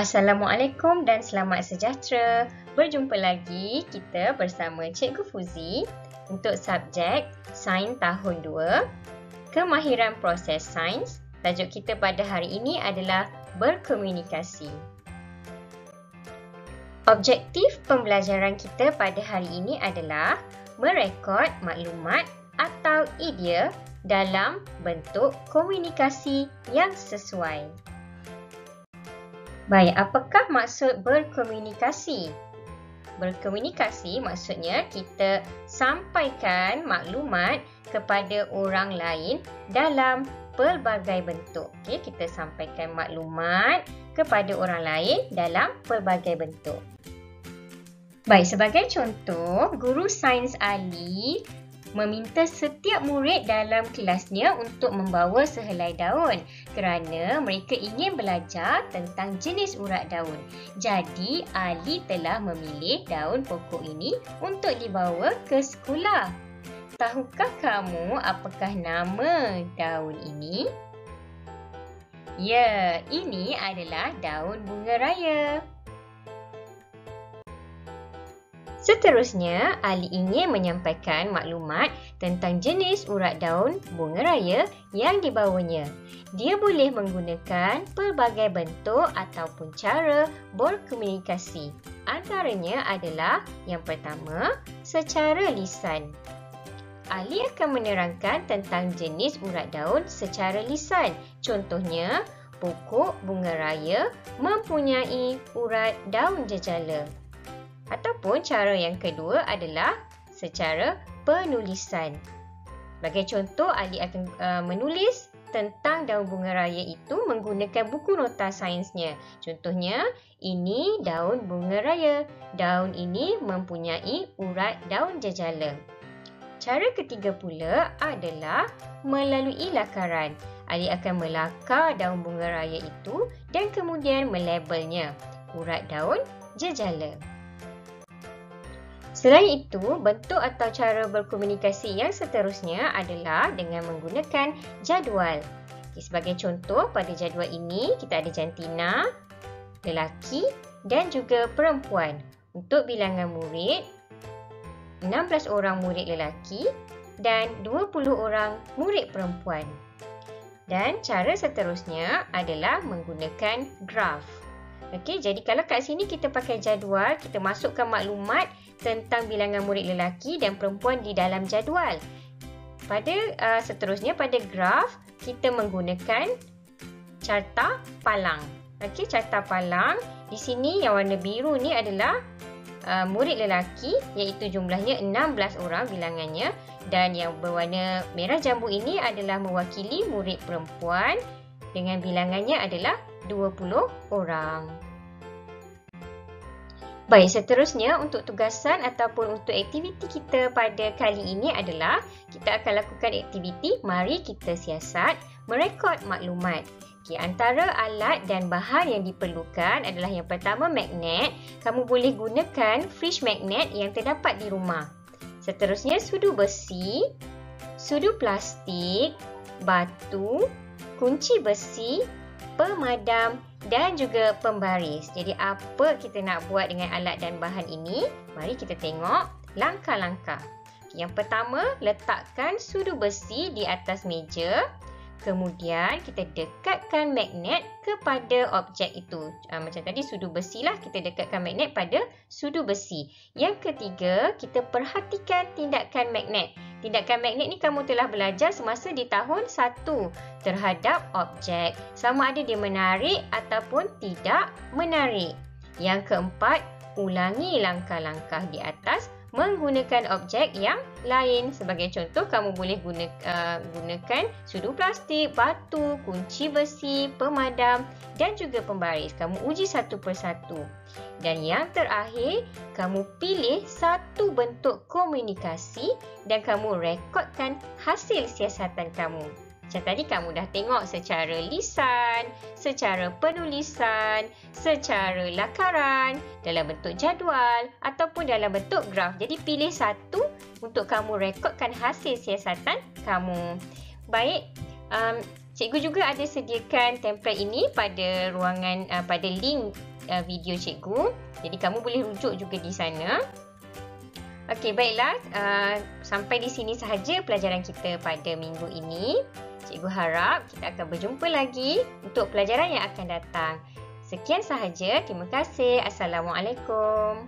Assalamualaikum dan selamat sejahtera. Berjumpa lagi kita bersama Cikgu Fuzi untuk subjek Sains tahun 2, Kemahiran Proses Sains. Tajuk kita pada hari ini adalah berkomunikasi. Objektif pembelajaran kita pada hari ini adalah merekod maklumat atau idea dalam bentuk komunikasi yang sesuai. Baik, apakah maksud berkomunikasi? Berkomunikasi maksudnya kita sampaikan maklumat kepada orang lain dalam pelbagai bentuk. Okey, kita sampaikan maklumat kepada orang lain dalam pelbagai bentuk. Baik, sebagai contoh, guru sains Ali meminta setiap murid dalam kelasnya untuk membawa sehelai daun kerana mereka ingin belajar tentang jenis urat daun. Jadi, Ali telah memilih daun pokok ini untuk dibawa ke sekolah. Tahukah kamu apakah nama daun ini? Ya, ini adalah daun bunga raya. Seterusnya, Ali ingin menyampaikan maklumat tentang jenis urat daun bunga raya yang dibawanya. Dia boleh menggunakan pelbagai bentuk ataupun cara berkomunikasi. Antaranya adalah yang pertama, secara lisan. Ali akan menerangkan tentang jenis urat daun secara lisan. Contohnya, pokok bunga raya mempunyai urat daun jejala. Ataupun cara yang kedua adalah secara penulisan. Sebagai contoh, Ali akan menulis tentang daun bunga raya itu menggunakan buku nota sainsnya. Contohnya, ini daun bunga raya. Daun ini mempunyai urat daun jejala. Cara ketiga pula adalah melalui lakaran. Ali akan melakar daun bunga raya itu dan kemudian melabelnya urat daun jejala. Selain itu, bentuk atau cara berkomunikasi yang seterusnya adalah dengan menggunakan jadual. Sebagai contoh, pada jadual ini kita ada jantina, lelaki dan juga perempuan. Untuk bilangan murid, 16 orang murid lelaki dan 20 orang murid perempuan. Dan cara seterusnya adalah menggunakan graf. Okey, jadi kalau kat sini kita pakai jadual, kita masukkan maklumat tentang bilangan murid lelaki dan perempuan di dalam jadual. Pada seterusnya pada graf, kita menggunakan carta palang. Okey, carta palang. Di sini yang warna biru ni adalah murid lelaki, iaitu jumlahnya 16 orang bilangannya, dan yang berwarna merah jambu ini adalah mewakili murid perempuan dengan bilangannya adalah 20 orang. Baik, seterusnya untuk tugasan ataupun untuk aktiviti kita pada kali ini adalah kita akan lakukan aktiviti mari kita siasat merekod maklumat. Okay, antara alat dan bahan yang diperlukan adalah yang pertama magnet. Kamu boleh gunakan fridge magnet yang terdapat di rumah. Seterusnya sudu besi, sudu plastik, batu, kunci besi, pemadam dan juga pembaris. Jadi apa kita nak buat dengan alat dan bahan ini? Mari kita tengok langkah-langkah. Yang pertama, letakkan sudu besi di atas meja. Kemudian kita dekatkan magnet kepada objek itu. Macam tadi sudu besi lah, kita dekatkan magnet pada sudu besi. Yang ketiga, kita perhatikan tindakan magnet. Tindakan magnet ni kamu telah belajar semasa di tahun 1 terhadap objek. Sama ada dia menarik ataupun tidak menarik. Yang keempat, ulangi langkah-langkah di atas menggunakan objek yang lain. Sebagai contoh, kamu boleh gunakan sudu plastik, batu, kunci besi, pemadam dan juga pembaris. Kamu uji satu persatu. Dan yang terakhir, kamu pilih satu bentuk komunikasi dan kamu rekodkan hasil siasatan kamu. Macam tadi kamu dah tengok secara lisan, secara penulisan, secara lakaran, dalam bentuk jadual ataupun dalam bentuk graf. Jadi pilih satu untuk kamu rekodkan hasil siasatan kamu. Baik, Cikgu juga ada sediakan template ini pada ruangan pada link video cikgu. Jadi kamu boleh rujuk juga di sana. Okey, baiklah. Sampai di sini sahaja pelajaran kita pada minggu ini. Cikgu harap kita akan berjumpa lagi untuk pelajaran yang akan datang. Sekian sahaja. Terima kasih. Assalamualaikum.